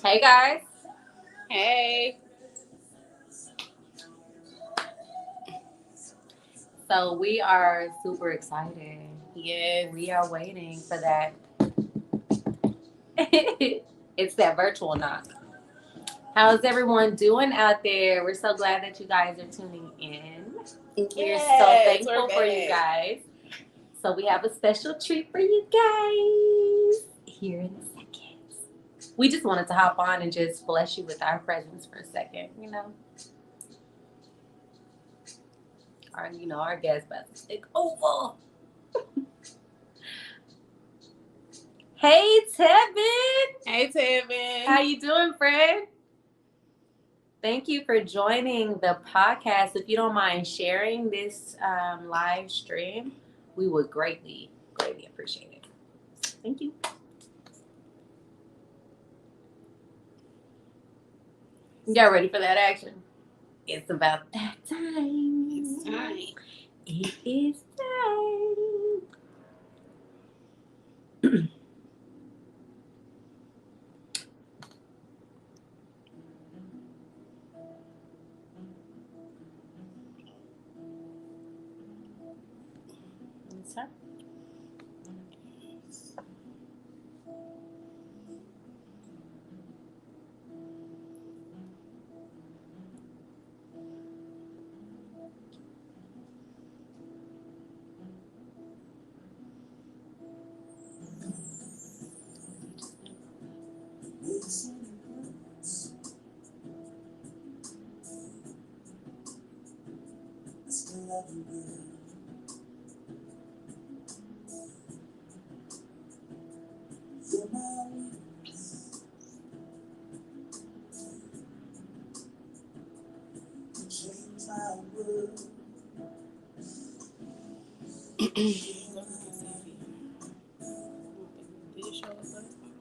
Hey guys. Hey. So we are super excited. Yes. We are waiting for that. It's that virtual knock. How's everyone doing out there? We're so glad that you guys are tuning in. Yes, We're so thankful we're for you guys. So we have a special treat for you guys here in a second. We just wanted to hop on and just bless you with our presence for a second, you know. Our guest about to take over. Hey Tevin. Hey Tevin. How you doing, friend? Thank you for joining the podcast. If you don't mind sharing this live stream, we would greatly, greatly appreciate it. Thank you. Y'all ready for that action? It's about that time. It's time. It is time. It's time. Did you show us last time?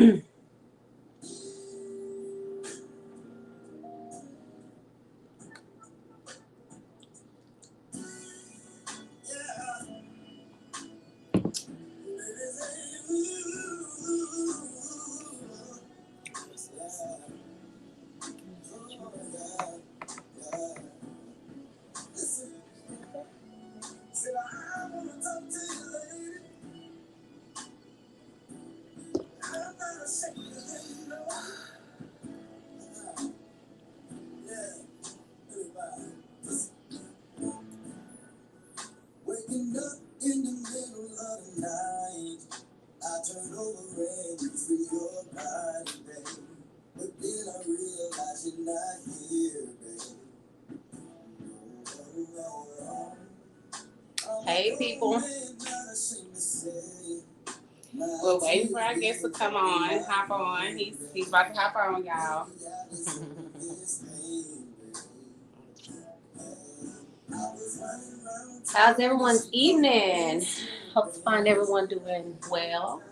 Waking up in the middle of the night, I turn over and free your body, babe. But then I realize you're not here, babe. Hey, people. We're waiting for our guest to come on, hop on. He's about to hop on, y'all. How's everyone's evening? Hope to find everyone doing well.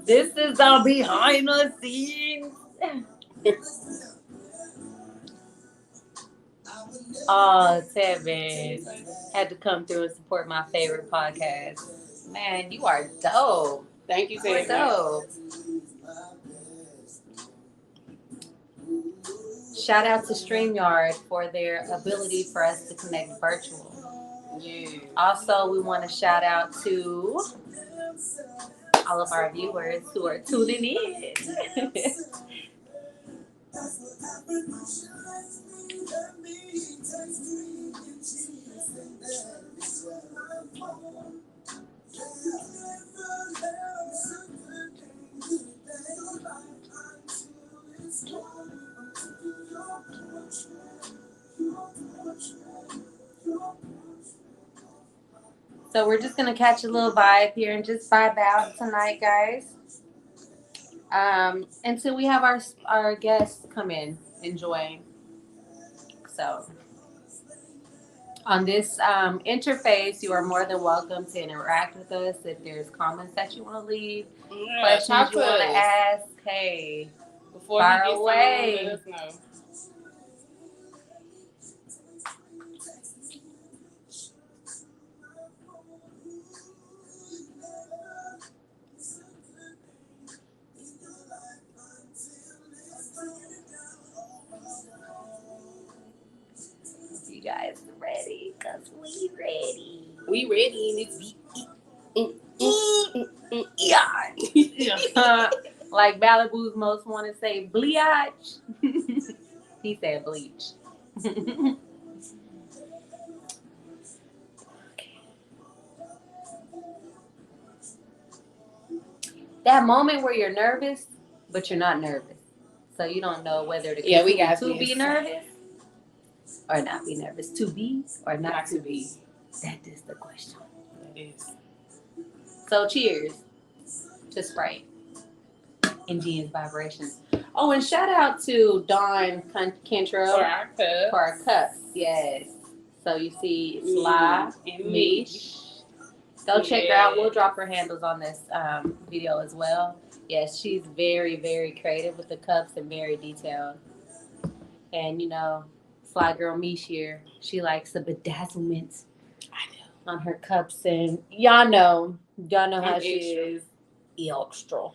This is the behind the scenes. Oh, Tevin had to come through and support my favorite podcast. Man, you are dope. Thank you, You're Tevin. dope. Shout out to StreamYard for their ability for us to connect virtual. Yeah. Also, we want to shout out to all of our viewers who are tuning in. So we're just going to catch a little vibe here and just vibe out tonight, guys. Until we have our guests come in and join. So on this interface, you are more than welcome to interact with us. If there's comments that you want to leave, questions you want to ask, hey, before fire he gets away. on, let us know. You guys ready? Because we ready. We ready. Yeah. Like Malibu's most want to say bleach. He said bleach. That moment where you're nervous, but you're not nervous. So you don't know whether to continue to be nervous or not be nervous. To be or not to be. That is the question. That is. So cheers to Sprite. Ingenious Veyebrationz. Oh, and shout out to Dawn Cantrell For our cups. Yes. So you see Sly and Mish. Go check her out. We'll drop her handles on this video as well. Yes, she's very, very creative with the cups and very detailed. And, you know, Fly Girl Mish here, she likes the bedazzlement on her cups. And y'all know how she is. Extra.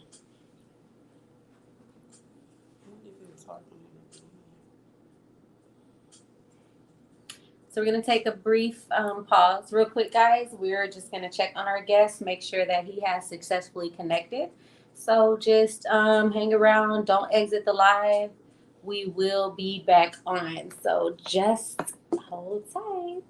So we're going to take a brief pause real quick, guys. We're just going to check on our guest, make sure that he has successfully connected. So just hang around. Don't exit the live. We will be back on. So just hold tight.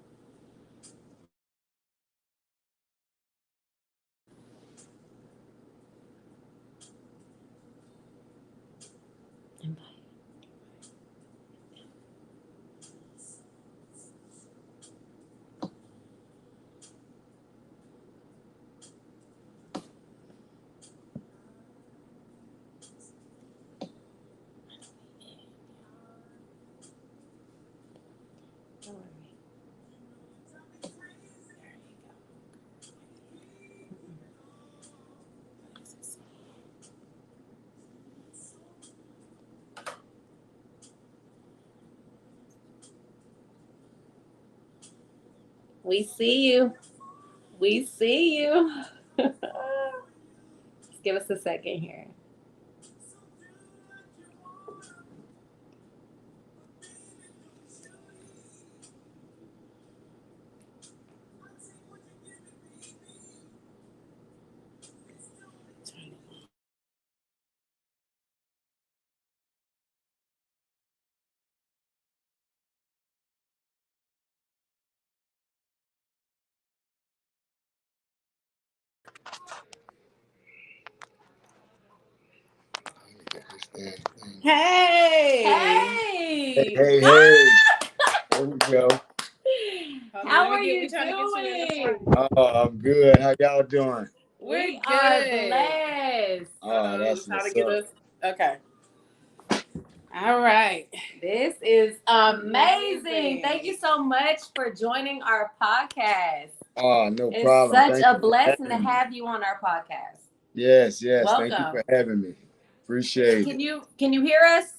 We see you. We see you. Just give us a second here. Hey. Hey. Hey. There we go. How are you doing? Oh, I'm good. How y'all doing? We good. are blessed. Oh, that's Trying to what's get up. us. Okay. All right. This is amazing. Amazing. Thank you so much for joining our podcast. Oh, no It's problem. such Thank a you for blessing to having me. have you on our podcast. Yes. Thank you Welcome. for having me. Appreciate Can it. you hear us?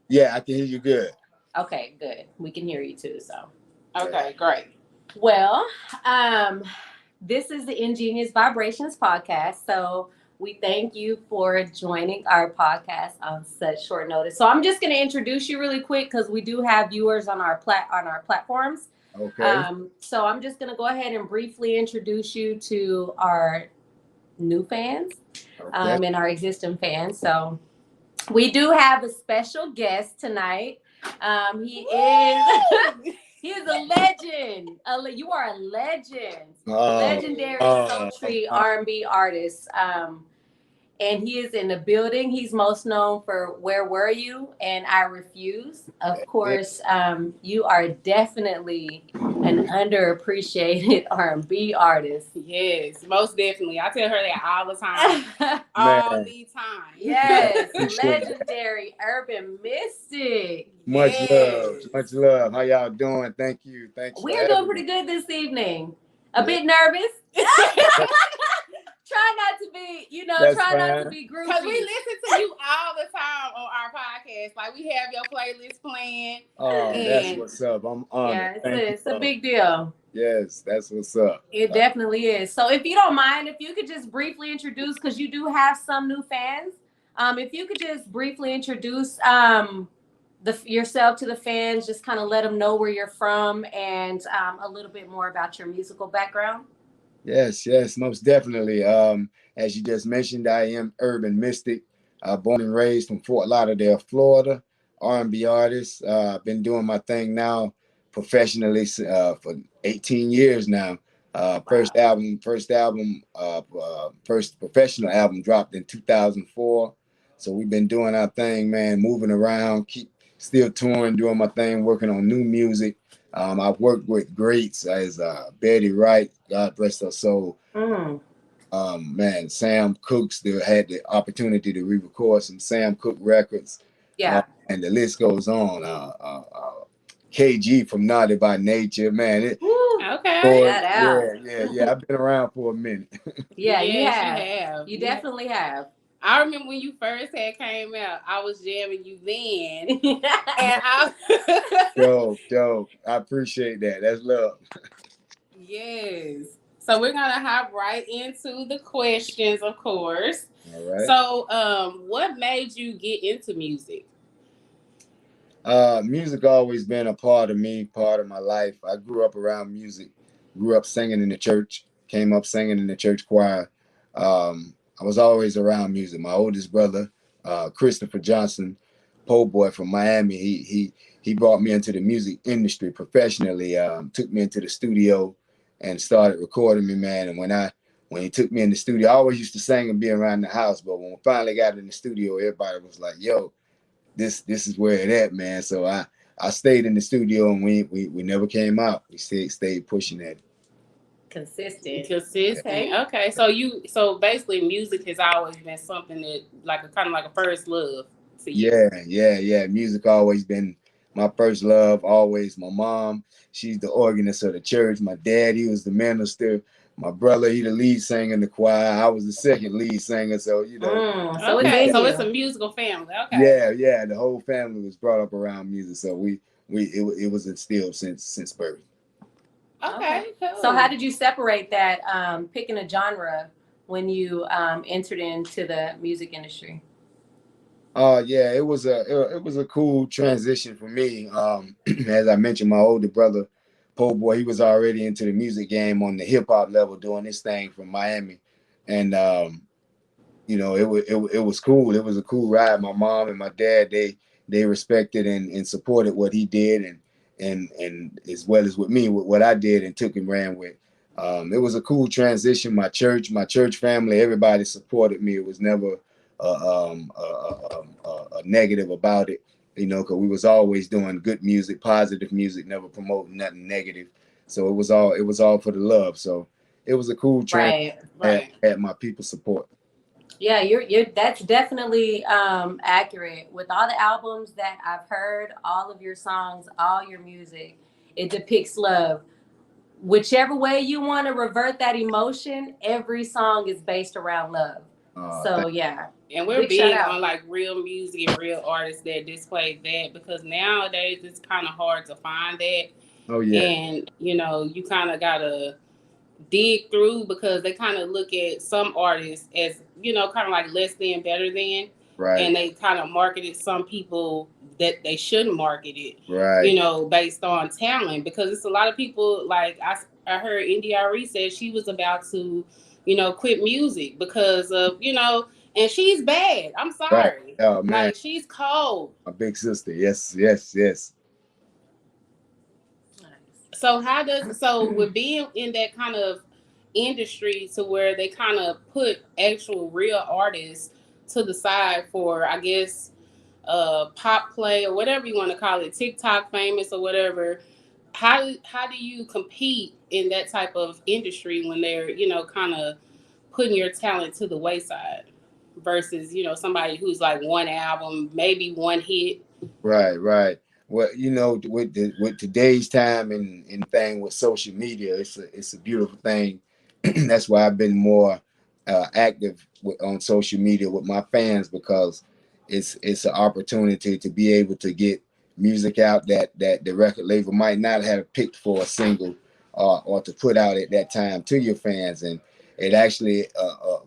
Yeah, I can hear you good. Okay, good. We can hear you too. So Okay, great. well, this is the Ingenious Veyebrationz Podcast. So we thank you for joining our podcast on such short notice. So I'm just going to introduce you really quick because we do have viewers on our platforms. Okay. So I'm just going to go ahead and briefly introduce you to our new fans Okay. and our existing fans. So we do have a special guest tonight. He is he is a legend. You are a legend, legendary sultry R&B artist. And he is in the building. He's most known for "Where Were You" and "I Refuse." Of course, you are definitely an underappreciated R&B artist. Yes, most definitely. I tell her that all the time. All the time. Yes, Appreciate that. legendary urban mystic. Much love. How y'all doing? Thank you. Thanks We for are doing having pretty me. good this evening. A bit nervous. Try not to be, That's try not to fine. be Because we groupie. listen to you all the time on our podcast. Like, we have your playlist playing. Oh, that's And what's up. I'm honored. Yeah, Thank you. it's a big deal. Yes, that's what's up. It definitely is. So if you don't mind, if you could just briefly introduce, because you do have some new fans, if you could just briefly introduce yourself to the fans, just kind of let them know where you're from and a little bit more about your musical background. Yes, most definitely. As you just mentioned, I am urban mystic, born and raised from Fort Lauderdale, Florida. R&B artist. I've been doing my thing now professionally for 18 years now. First professional album dropped in 2004. So we've been doing our thing, man, moving around, keep still touring, doing my thing, working on new music. I've worked with greats as Betty Wright, God rest her soul. Man, Sam Cooke still had the opportunity to re-record some Sam Cooke records. Yeah. And the list goes on. KG from Naughty by Nature, man. okay. Yeah. I've been around for a minute. Yeah, Yes, you have. You Definitely have. I remember when you first had came out, I was jamming you then. And I Dope. I appreciate that. That's love. Yes. So we're gonna hop right into the questions, of course. All right. So what made you get into music? Music always been a part of me, part of my life. I grew up around music, grew up singing in the church, came up singing in the church choir. I was always around music. My oldest brother, Christopher Johnson, po' boy from Miami, he brought me into the music industry professionally. Took me into the studio and started recording me, man. And when he took me in the studio, I always used to sing and be around the house. But when we finally got in the studio, everybody was like, "Yo, this is where it at, man." So I stayed in the studio and we never came out. We stayed pushing at it. Consistent. Consistent. Okay. So basically music has always been something that like a kind of like a first love to you. Yeah. Music always been my first love. Always. My mom, she's the organist of the church. My dad, he was the minister. My brother, he the lead singer in the choir. I was the second lead singer. So Okay, so it's a musical family. Okay. Yeah. The whole family was brought up around music. So it was instilled since birth. Okay, cool. So how did you separate that picking a genre when you entered into the music industry? Yeah, it was a cool transition for me. As I mentioned, my older brother, po' boy, he was already into the music game on the hip hop level, doing his thing from Miami, and it was cool. It was a cool ride. My mom and my dad, they respected and supported what he did, and as well as with me, with what I did and took and ran with. It was a cool transition. My church family, everybody supported me. It was never a negative about it, because we was always doing good music, positive music, never promoting nothing negative. So it was all for the love. So it was a cool transition. Right. Had my people support. Yeah, you're that's definitely accurate. With all the albums that I've heard, all of your songs, all your music, it depicts love. Whichever way you want to revert that emotion, every song is based around love. So yeah. And we're big on like real music and real artists that display that, because nowadays it's kind of hard to find that. Oh yeah. And you kind of gotta dig through, because they kind of look at some artists as kind of like less than, better than, right? And they kind of marketed some people that they shouldn't market it, right? Based on talent, because it's a lot of people. Like I heard NDRE said she was about to quit music because of and she's bad. I'm sorry. Right. Oh man, like she's cold. My big sister. Yes. So with being in that kind of industry to where they kind of put actual real artists to the side for, I guess, pop play or whatever you want to call it, TikTok famous or whatever. How do you compete in that type of industry when they're kind of putting your talent to the wayside versus somebody who's like one album, maybe one hit? Right. Well, with today's time and thing with social media, it's a beautiful thing. That's why I've been more active on social media with my fans, because it's an opportunity to be able to get music out that the record label might not have picked for a single or to put out at that time to your fans, and it actually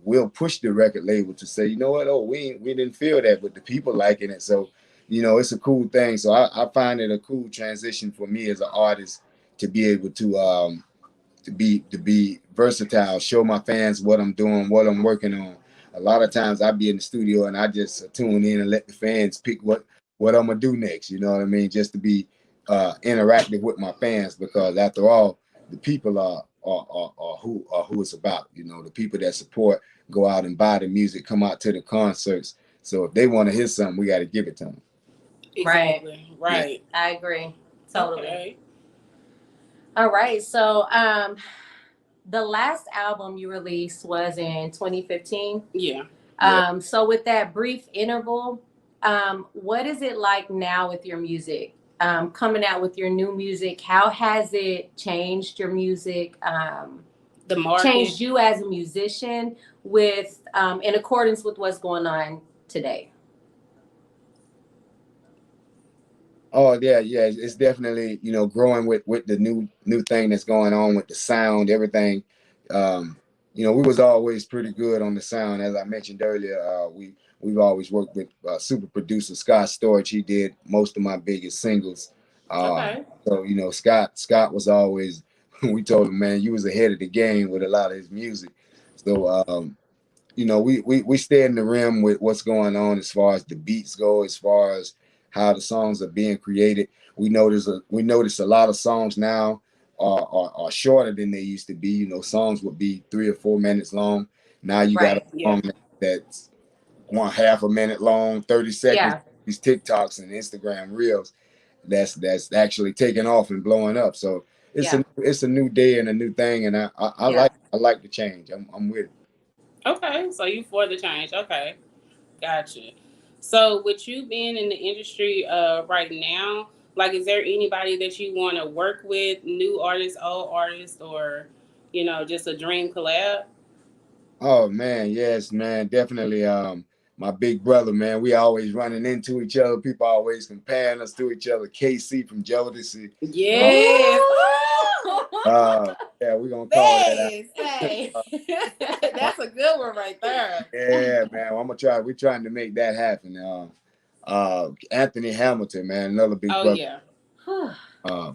will push the record label to say, you know what, we didn't feel that, but the people liking it, so it's a cool thing. So I find it a cool transition for me as an artist to be able to be versatile, show my fans what I'm doing, what I'm working on. A lot of times I be in the studio and I just tune in and let the fans pick what I'm gonna do next. You know what I mean? Just to be interactive with my fans, because after all, the people are who it's about. The people that support, go out and buy the music, come out to the concerts. So if they want to hear something, we got to give it to them. Exactly. Right. Yeah. I agree. Totally. Okay. All right. So the last album you released was in 2015. Yeah. So with that brief interval, what is it like now with your music? Coming out with your new music, how has it changed your music? The market changed you as a musician with in accordance with what's going on today? Oh yeah. It's definitely growing with the new thing that's going on with the sound, everything. We was always pretty good on the sound, as I mentioned earlier. we've always worked with super producer Scott Storch. He did most of my biggest singles. Okay. So Scott was always. We told him, man, you was ahead of the game with a lot of his music. So we stay in the rim with what's going on as far as the beats go, as far as how the songs are being created. We notice a lot of songs now are shorter than they used to be. Songs would be 3 or 4 minutes long. Now you got a song that's 1/2 a minute long, 30 seconds. Yeah. These TikToks and Instagram reels that's actually taking off and blowing up. So it's a new day and a new thing, and I like the change. I'm with it. Okay, so you for the change. Okay, gotcha. So with you being in the industry right now, like, is there anybody that you want to work with, new artists, old artists, or just a dream collab? Oh man, yes, man, definitely. My big brother, man, we always running into each other. People always comparing us to each other. KC from Jodeci. Yes. Yeah, we're gonna call that out. That's a good one right there. Yeah, man. We're trying to make that happen. Anthony Hamilton, man, another big brother. Yeah.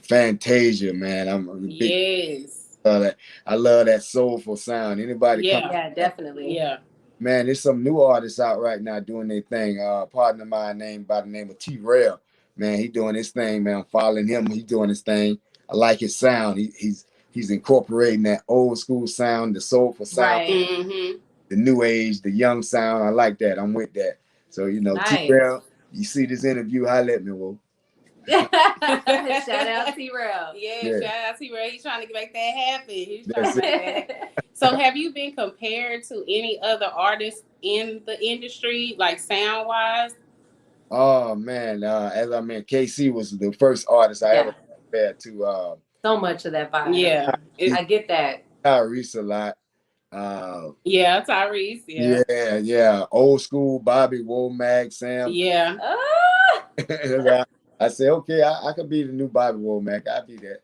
Fantasia, man. I'm a big. Yes. I love that soulful sound. Anybody? Yeah, definitely. Yeah. Man, there's some new artists out right now doing their thing. Partner of mine by the name of T-Rail. Man, he doing his thing, man. I'm following him. He's doing his thing. I like his sound. He's incorporating that old school sound, the soulful sound, Mm-hmm. the new age, the young sound. I like that. I'm with that. So, nice. T-Rail, you see this interview, holla at me, Will. Shout out T-Rail. Yeah, shout out T-Rail. He's trying to make that happen. So have you been compared to any other artists in the industry, like sound-wise? Oh, man. As I meant, KC was the first artist I ever compared to. So much of that vibe. Yeah. I get that. Tyrese a lot. Yeah, Tyrese. Yeah. Old school Bobby Womack, Sam. Yeah. I said, okay, I could be the new Bobby Womack. I'll be that.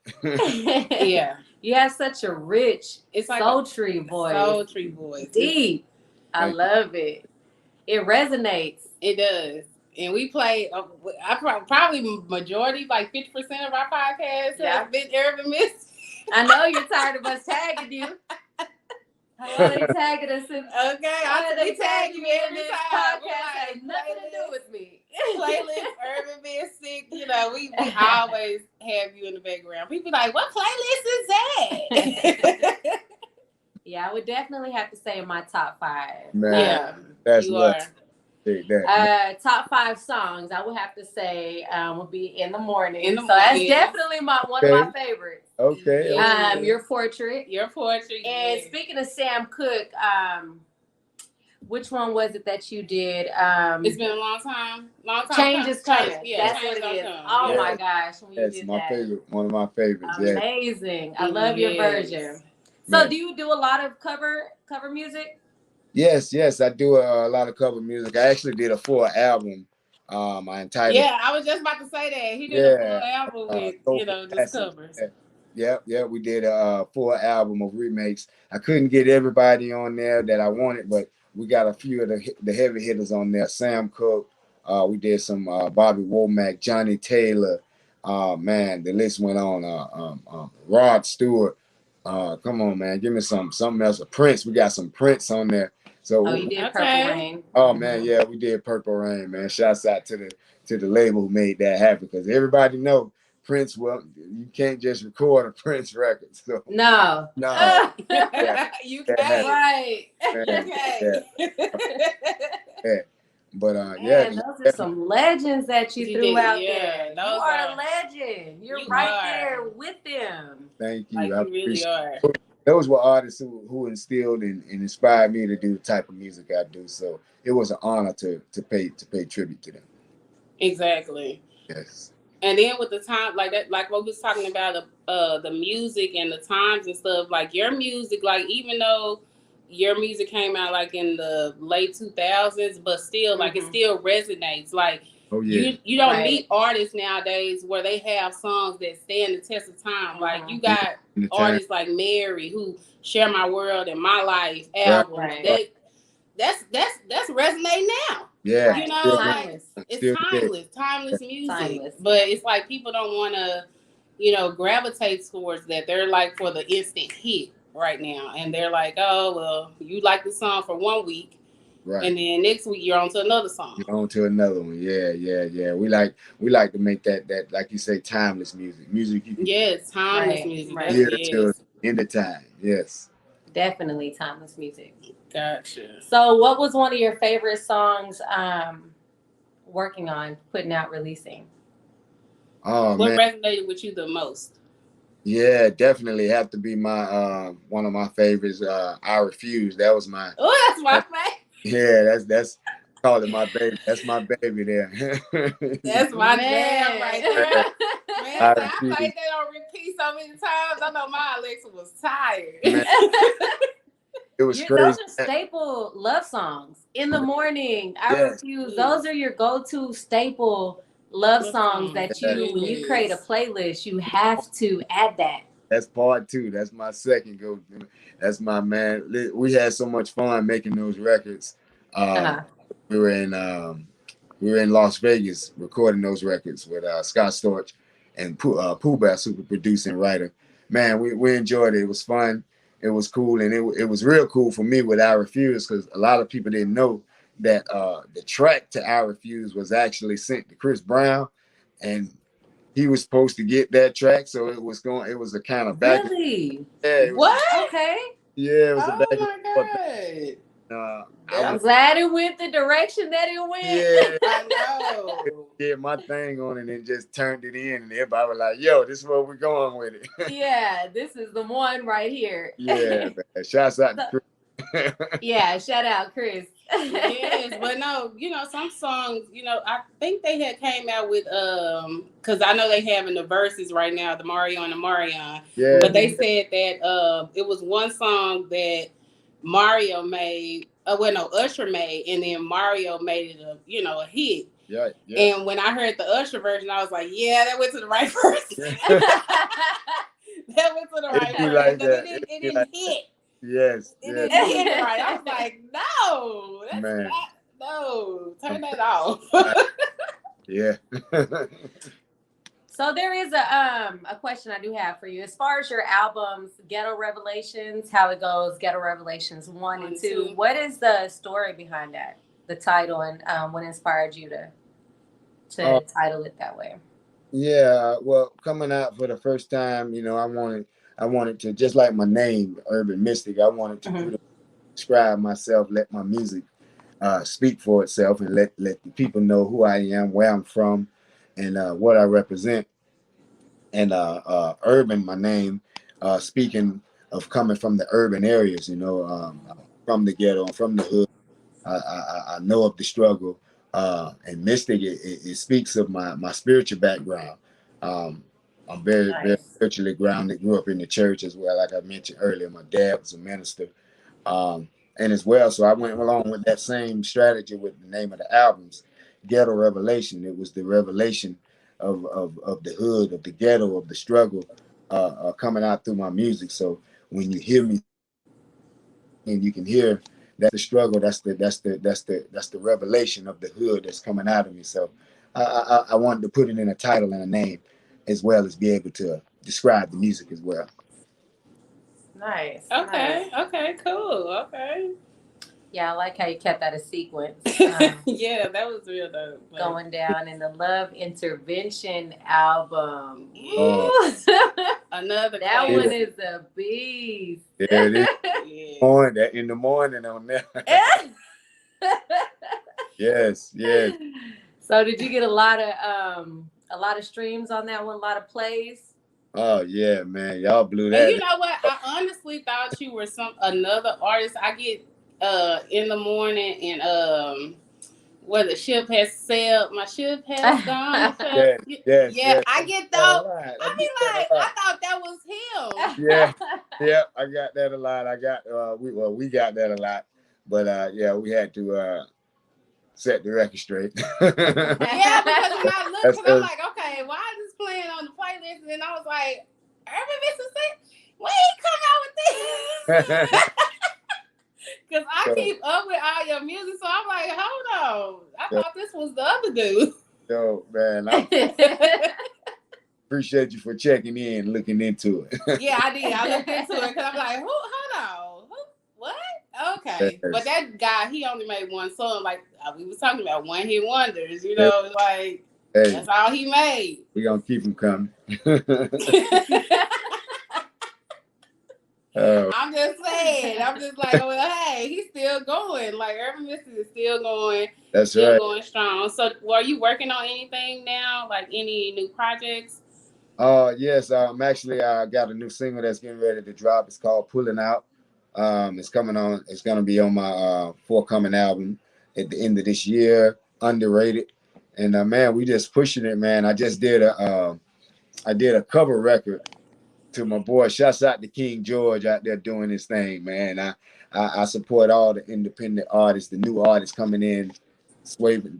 Yeah. You have such a rich, it's like sultry voice. Sultry voice. Deep. I love it. It resonates. It does. And we play, probably majority, like 50% of our podcast has been Urban Mystic. I know you're tired of us tagging you. How long they tagging us? They tag you every time. Podcast has nothing to do with me. Playlist Urban Mystic. We always have you in the background. People like, what playlist is that? Yeah, I would definitely have to say my top 5. Man, yeah, that's you nuts. are. Top 5 songs I would have to say would be In the Morning. So that's definitely one of my favorites. Okay. Your Portrait. And yes. speaking of Sam Cooke, which one was it that you did? It's been a long time. Change is coming. Yeah, that's what it is. Oh my gosh, when you did my that. favorite. One of my favorites. Amazing. I love your version. So do you do a lot of cover music? Yes, I do a lot of cover music. I actually did a full album. I entitled. Yeah, I was just about to say that. He did a full album with, just covers. Yeah, we did a full album of remakes. I couldn't get everybody on there that I wanted, but we got a few of the heavy hitters on there. Sam Cooke. We did some Bobby Womack, Johnny Taylor. Man, the list went on. Rod Stewart. Come on, man. Give me something else. Prince. We got some Prince on there. So you did Purple Rain. Oh man, yeah, we did Purple Rain, man. Shouts out to the label who made that happen, because everybody know Prince. Well, you can't just record a Prince record. So no. You can't. Right. But man, those are some legends that you threw out there. You are a legend. You're right there with them. Thank you. Like you really are. Those were artists who instilled and inspired me to do the type of music I do. So it was an honor to pay tribute to them. Exactly. Yes. And then with the time, like that, like what we was talking about, the music and the times and stuff, like your music, like even though your music came out like in the late 2000s, but still, like it still resonates. Like you don't meet artists nowadays where they have songs that stand the test of time. Like you got artists like Mary who Share My World and My Life album. that's resonating now. Yeah, You know, still, like it's still good. timeless music. Timeless. But it's like people don't want to, gravitate towards that. They're like for the instant hit right now, and they're like, oh well, you like the song for 1 week, Right. and then next week you're on to another song. You're on to another one. Yeah. We like to make that like you say, timeless music. Music you can Yes, timeless Right, music. right. hear Yes. till the end of time. Yes. Definitely timeless music. Gotcha. So, what was one of your favorite songs working on, putting out, releasing? Oh What man. resonated with you the most? Yeah, definitely have to be my one of my favorites. I Refuse. That was my Oh, that's my favorite. yeah. That's call it my baby. That's my baby there. That's my Man. jam right there. Man, I I Refuse. played that on repeat so many times. I know my Alexa was tired. Man, it was Those crazy. are staple love songs. In the morning, I Yes. Refuse. Those are your go-to staple love Love songs songs. that you, when you create a Yes. playlist, you have to add that. That's part 2. That's my second go. That's my man. We had so much fun making those records. Uh-huh. We were in Las Vegas recording those records with Scott Storch and Pooh Bear, super producer and writer. Man, we enjoyed it. It was fun. It was cool, and it was real cool for me with I Refuse, because a lot of people didn't know that the track to I Refuse was actually sent to Chris Brown, and he was supposed to get that track, so it was a kind of back. Really? Yeah, What? Okay. it was a Oh back my and forth. god! I'm glad it went the direction that it went. Yeah, I know. did my thing on it and just turned it in, and everybody was like, "Yo, this is where we're going with it." Yeah, this is the one right here. Yeah, man. Shouts out to Chris. Yeah, shout out Chris. Yes, but no, some songs, I think they had came out with because I know they having the verses right now, the Mario and the Marion. Yeah, But they said that it was one song that Mario made, Usher made, and then Mario made it a hit. yeah. And when I heard the Usher version, I was like, yeah, that went to the right person. That went to the right be person. like But that. it It be didn't like- hit. Yes, It yes. didn't hit right. I was like, no, that's Man. not, no, turn that off. Yeah. So there is a question I do have for you. As far as your albums, Ghetto Revelations, how it goes, Ghetto Revelations 1 and 2. What is the story behind that? The title, and what inspired you to title it that way? Yeah, well, coming out for the first time, I wanted to, just like my name, Urban Mystic, I wanted to describe myself, let my music speak for itself, and let the people know who I am, where I'm from, and what I represent. And Urban, my name, speaking of coming from the urban areas, from the ghetto, from the hood. I know of the struggle, and Mystic, it speaks of my spiritual background. I'm very very spiritually grounded. Grew up in the church as well, like I mentioned earlier. My dad was a minister, and as well. So I went along with that same strategy with the name of the albums, Ghetto Revelation. It was the revelation of the hood, of the ghetto, of the struggle, coming out through my music. So when you hear me, and you can hear that's the struggle, that's the revelation of the hood that's coming out of me. So I wanted to put it in a title and a name, as well as be able to describe the music as well. Nice. Okay. Nice. Okay. Cool. Okay. Yeah, I like how you kept that a sequence. Yeah, that was real dope. Going down in the Love Intervention album. Another that classic. one is a beast. Yeah, it is. Yeah. In the morning on there. Yes. So did you get a lot of streams on that one, a lot of plays? Oh yeah, man, y'all blew that. And you know what? I honestly thought you were another artist. I get in the morning and where the ship has sailed, my ship has gone. Yes. I get those. I be like, I thought that was him. Yeah, I got that a lot. I got we got that a lot, but yeah, we had to set the record straight. Yeah, because when I looked, I'm like, okay, why is this playing on the playlist? And I was like, Urban Mississippi, we ain't come out with this. Because I So, keep up with all your music, so I'm like, hold on. I Yeah. thought this was the other dude. yo, man, I appreciate you for checking in, looking into it. Yeah, I did. I looked into it because I'm like, who? Hold on. Who? What? Okay. But that guy, he only made one song. Like we was talking about one hit wonders, you know, like Hey, that's all he made. we're going to keep them coming. I'm just saying. I'm just like, well, hey, he's still going. Like Urban Mystic is still going. That's Still right. going strong. So, are you working on anything now? Like any new projects? Yes, actually I got a new single that's getting ready to drop. It's called Pulling Out. It's coming on, it's gonna be on my forthcoming album at the end of this year, Underrated. And man, we just pushing it, man. I did a cover record to my boy. Shouts out to King George out there doing his thing, man. I support all the independent artists, the new artists coming in,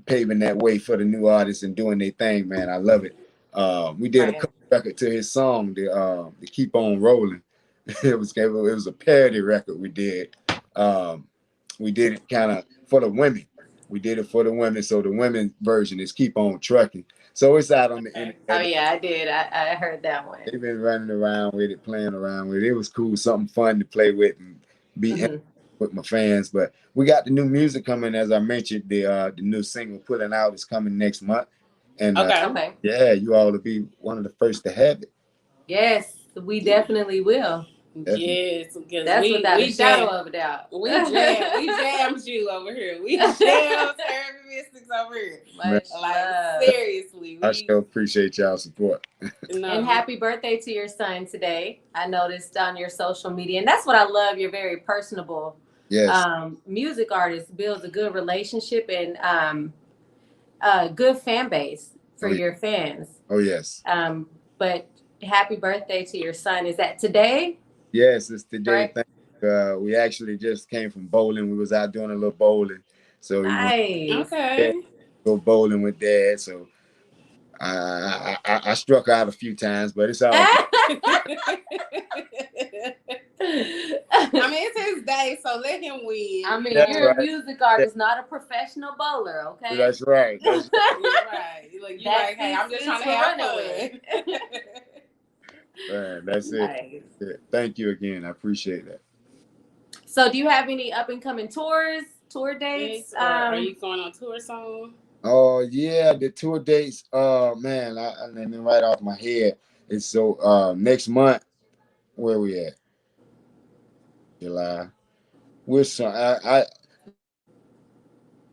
paving that way for the new artists and doing their thing, man. I love it. We did a cover record to his song, the Keep On Rolling. It was a parody record we did. We did it kind of for the women. We did it for the women, so the women's version is Keep On Trucking. So it's out on the internet. Oh yeah, I did. I heard that one. They've been running around with it, playing around with it. It was cool, something fun to play with and be with my fans. But we got the new music coming, as I mentioned. The new single Pulling Out is coming next month. And Okay. yeah, you all will be one of the first to have it. Yes, we definitely will. Yes, that's without a shadow of a doubt. We jammed you over here. We jammed Urban Mystics over here. Much like love. seriously. I sure appreciate y'all's support. And happy birthday to your son today. I noticed on your social media, and that's what I love. You're very personable. Yes. Music artist builds a good relationship and a good fan base for your fans. Oh yes. But happy birthday to your son. Is that today? Yes, it's today. Right. We actually just came from bowling. We was out doing a little bowling. So nice. Go bowling with Dad. So I struck out a few times, but it's all right. I mean, it's his day, so let him win. I mean, you're a music artist, not a professional bowler, okay? That's right. That's right. Like, hey, I'm just trying to have fun. Man, that's nice. it. Thank you again. I appreciate that. So, do you have any up and coming tour dates? Are you going on tour soon? Oh yeah, the tour dates. Man, and then right off my head, it's so next month. Where we at? July.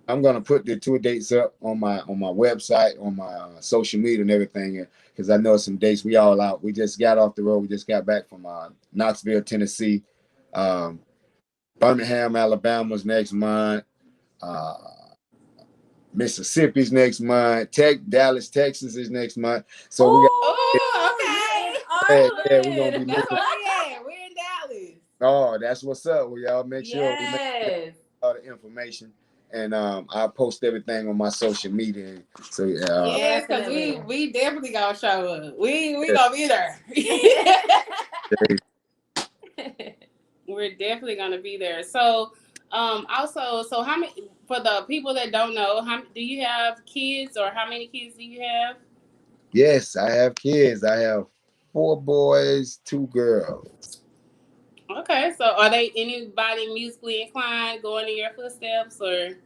I'm gonna put the tour dates up on my website, on my social media and everything, because I know some dates we all out. We just got off the road. We just got back from Knoxville, Tennessee. Birmingham, Alabama's next month. Mississippi's next month. Dallas, Texas is next month. So we got. Okay. We're gonna be. That's where we at. We're in Dallas. Oh, that's what's up. We all make sure we make all the information. And I'll post everything on my social media. So yes, because we definitely gonna show up. We gonna be there. We're definitely gonna be there. So also, so how many, for the people that don't know, do you have kids, or how many kids do you have? Yes, I have kids. I have 4 boys, 2 girls. Okay, so are they anybody musically inclined, going in your footsteps, or?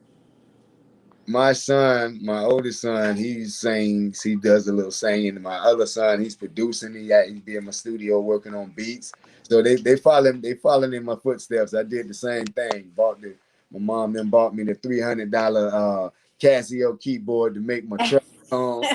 My son, my oldest son, he sings. He does a little singing. My other son, he's producing. He's be in my studio working on beats. So they following in my footsteps. I did the same thing. My mom then bought me the $300 Casio keyboard to make my track songs.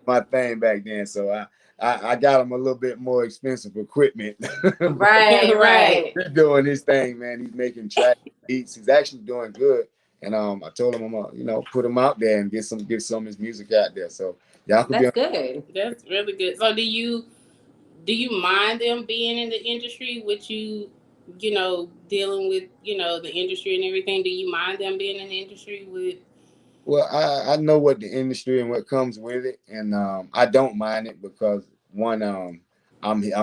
My thing back then. So I got him a little bit more expensive equipment. Right. He's doing his thing, man. He's making track beats. He's actually doing good. And I told him I'm gonna, put him out there and get some of his music out there. So y'all could That's good. That's really good. So do you mind them being in the industry with you, dealing with, the industry and everything? Do you mind them being in the industry with? Well, I know what the industry and what comes with it, and I don't mind it because one, I'm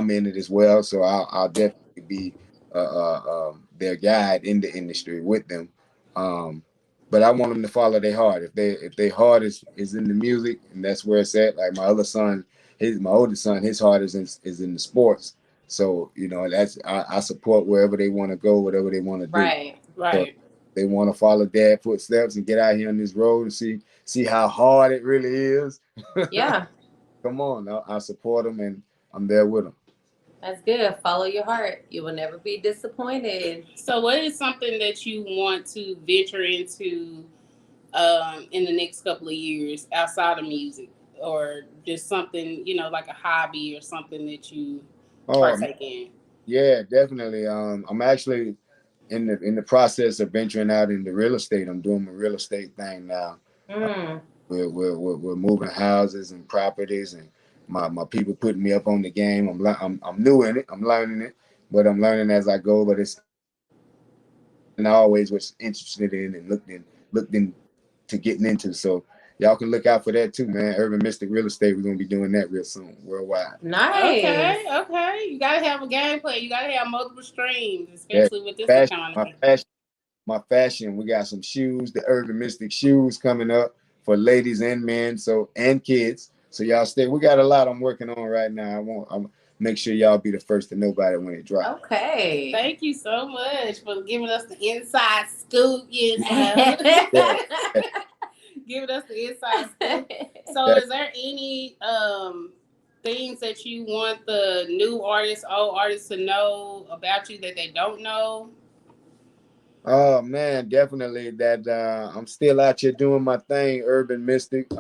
in it as well, so I'll definitely be their guide in the industry with them. But I want them to follow their heart. If their heart is in the music, and that's where it's at. Like my other son, my oldest son, his heart is in the sports. So that's I support wherever they want to go, whatever they want to do. Right. So they want to follow dad footsteps and get out here on this road and see how hard it really is. Yeah. Come on, I support them and I'm there with them. That's good. Follow your heart. You will never be disappointed. So what is something that you want to venture into in the next couple of years outside of music, or just something, like a hobby or something that you partake in? Yeah, definitely. I'm actually in the process of venturing out into real estate. I'm doing my real estate thing now. We're moving houses and properties, and my people putting me up on the game. I'm new in it. I'm learning it, but I'm learning as I go. But it's and I always was interested in and looked into getting into. So y'all can look out for that too, man. Urban Mystic Real Estate. We're gonna be doing that real soon, worldwide. Nice. Okay. You gotta have a game plan. You gotta have multiple streams, especially with this economy. My fashion. We got some shoes, the Urban Mystic shoes coming up for ladies and men, and kids. So y'all stay. We got a lot I'm working on right now. I'm make sure y'all be the first to know about it when it drops. Okay. Thank you so much for giving us the inside scoop. Giving us the inside scoop. So, is there any things that you want the new artists, old artists to know about you that they don't know? Oh man, definitely that I'm still out here doing my thing, Urban Mystic.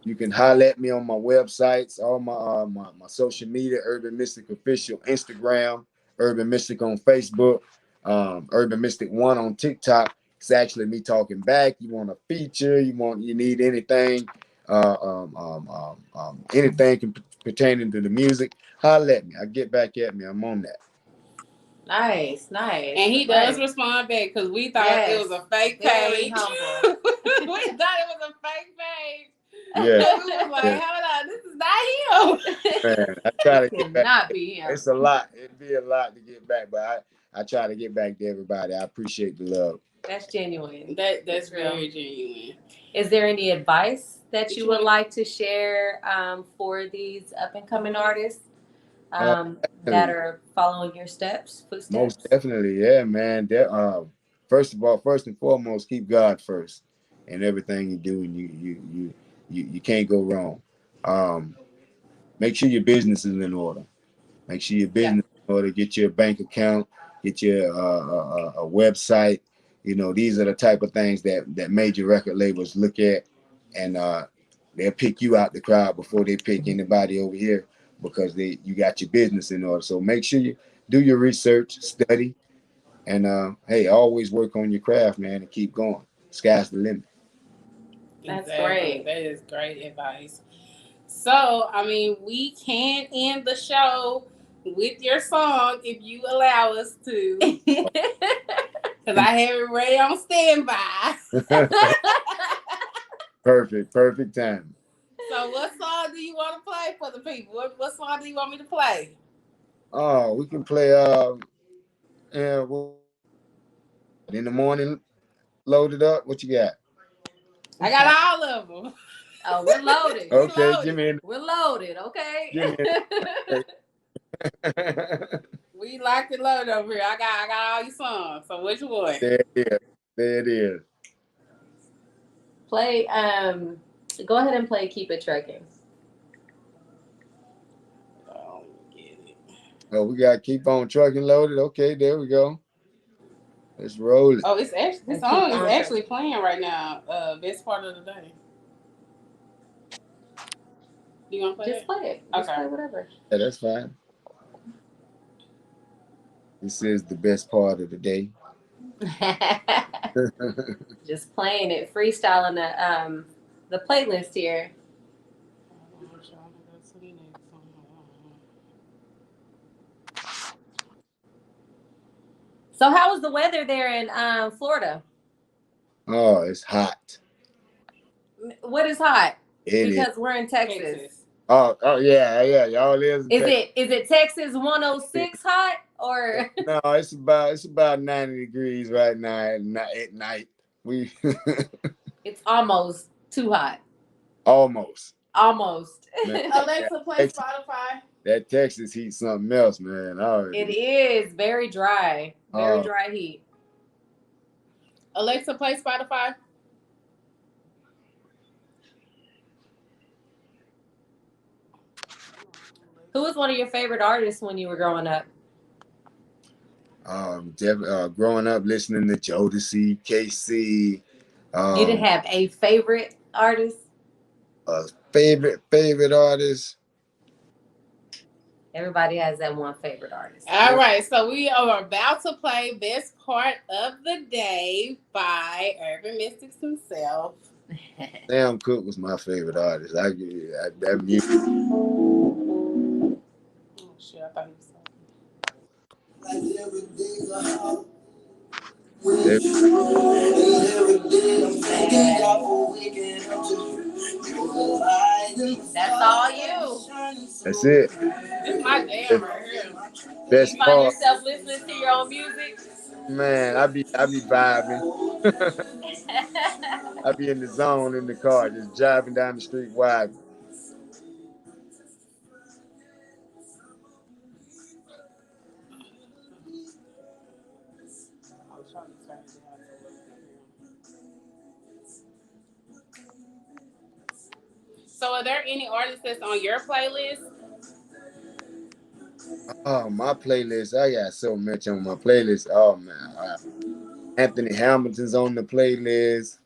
You can holler at me on my websites, all my social media, Urban Mystic Official, Instagram, Urban Mystic on Facebook, Urban Mystic 1 on TikTok. It's actually me talking back. You want a feature, you need anything, anything pertaining to the music, holler at me. I get back at me. I'm on that. Nice. And he does respond back because we thought it was a fake page. Humble. We thought it was a fake page. Yeah. We was like, hold on, this is not him. Man, I try to get back. Not be him. It's a lot. It'd be a lot to get back, but I try to get back to everybody. I appreciate the love. That's genuine. That's very genuine. Is there any advice that you would like to share for these up and coming artists that are following your footsteps? Most definitely, yeah, man. First and foremost, keep God first in everything you do, and you can't go wrong. Make sure your business is in order. Make sure your business is in order. Get your bank account. Get your a website. These are the type of things that major record labels look at, and they'll pick you out the crowd before they pick anybody over here because you got your business in order. So make sure you do your research, study, and hey, always work on your craft, man, and keep going. Sky's the limit. That's great. That is great advice. So, we can end the show with your song if you allow us to. Because I have it ready on standby. Perfect time. So what song do you want to play for the people? What song do you want me to play? Oh, we can play in the morning, load it up. What you got? I got all of them. Oh, we're loaded. Okay, give me. We're loaded. Okay. We locked and loaded over here. I got all your songs. So which one? There it is. Play. Go ahead and play "Keep It Trucking." Oh, get it. Oh, we got "Keep On Trucking" loaded. Okay, there we go. Let's roll it. Oh, this song is actually playing right now. Best part of the day. Do you want to play it? Just play it. Just play whatever. Yeah, that's fine. This is the best part of the day. Just playing it, freestyling the playlist here. So how was the weather there in Florida? Oh, it's hot. What is hot? Because we're in Texas. Oh yeah, y'all is. Is it Texas 106 hot? or No, it's about 90 degrees right now at night. We it's almost too hot? almost. Almost. Man, Alexa, play Texas, Spotify. that Texas heat something else, man. It is very dry. Very Uh, dry heat. Alexa, play Spotify. Who was one of your favorite artists when you were growing up? Growing up listening to Jodeci, KC. You didn't have a favorite artist? Favorite artist. Everybody has that one favorite artist. All right, so we are about to play Best Part of the Day by Urban Mystics himself. Sam Cooke was my favorite artist. That music. Oh, shit, I thought he was That's all you. That's it. This is my jam right here. Best You find part, yourself listening to your own music? man. I be vibing. I be in the zone in the car, just driving down the street vibing. So, are there any artists that's on your playlist? Oh, my playlist. I got so much on my playlist. Oh man, Anthony Hamilton's on the playlist.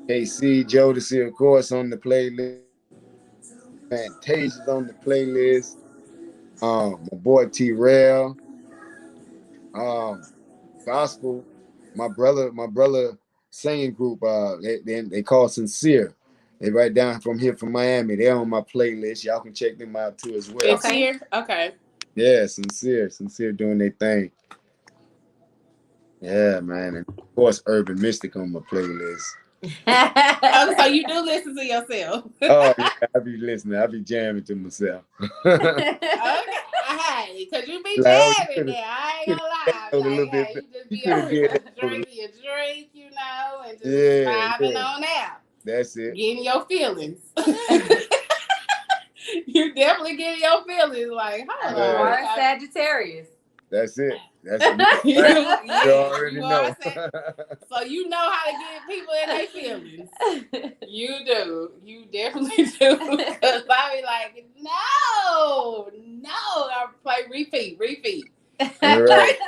KC Jodeci, of course, on the playlist. Fantasia's on the playlist. My boy T-Rail. Gospel. My brother singing group. They call Sincere. They right down from here from Miami. They're on my playlist. Y'all can check them out too as well. It's here? Okay. Yeah, Sincere doing their thing. Yeah, man. And of course, Urban Mystic on my playlist. Oh, so you do listen to yourself. Oh, yeah, I be listening. I be jamming to myself. Okay. Hey, because you be Like, jamming there. I ain't gonna lie. a little Like, bit. hey, you just You be coulda over did here that. drinking your drink, you know, and just Yeah, vibing yeah. on out. That's it. Getting your feelings. You definitely getting your feelings. Like, hold You on. are a Sagittarius. That's it. That's it. You already you know. are so you know how to get people in their feelings. You do. You definitely do. Because I be like, no. I play repeat. All right.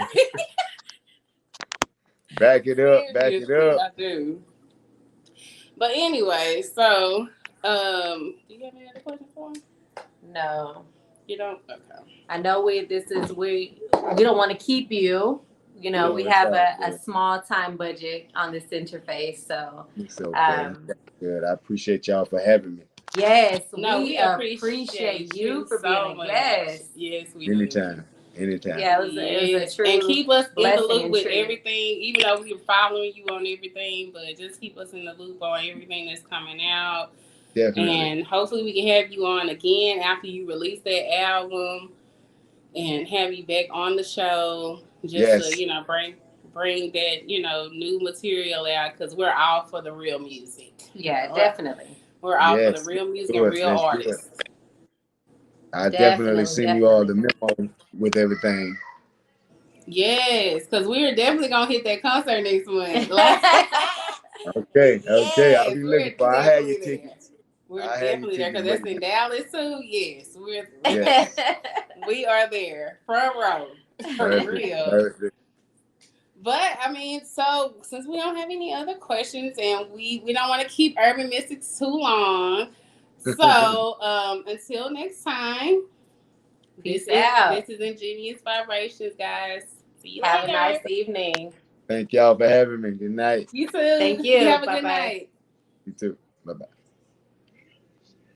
Back it up. Seriously, I do. But anyway, so do you have any other questions for him? No. You don't? Okay. I know we don't want to keep you. You know, No, we it's have all a good. small time budget on this interface. So It's okay. That's good. I appreciate y'all for having me. yes, No, we appreciate you for so being a much. guest. Yes, we do. Anytime. Yeah, it was a true and keep us in the blessing loop and with treat. everything, even though we're following you on everything, but just keep us in the loop on everything that's coming out. Definitely. And hopefully we can have you on again after you release that album and have you back on the show just to, bring that, new material out, because we're all for the real music. Yeah, definitely. We're all for the real music and real artists. I definitely send you all the memo with everything. Yes, because we're definitely going to hit that concert next month. Okay. Yes, I'll be looking for. I have your there. tickets. We're definitely there, because that's in Dallas too. Yes, we are there. Front row. For real. Perfect. But I mean, so since we don't have any other questions and we don't want to keep Urban Mystics too long, so until next time, Peace out. This is Ingenious Veyebrationz, guys. See you Have later. a nice evening. Thank y'all for having me. Good night. You too. Thank you. You have a Bye-bye. good night. You too. Bye-bye.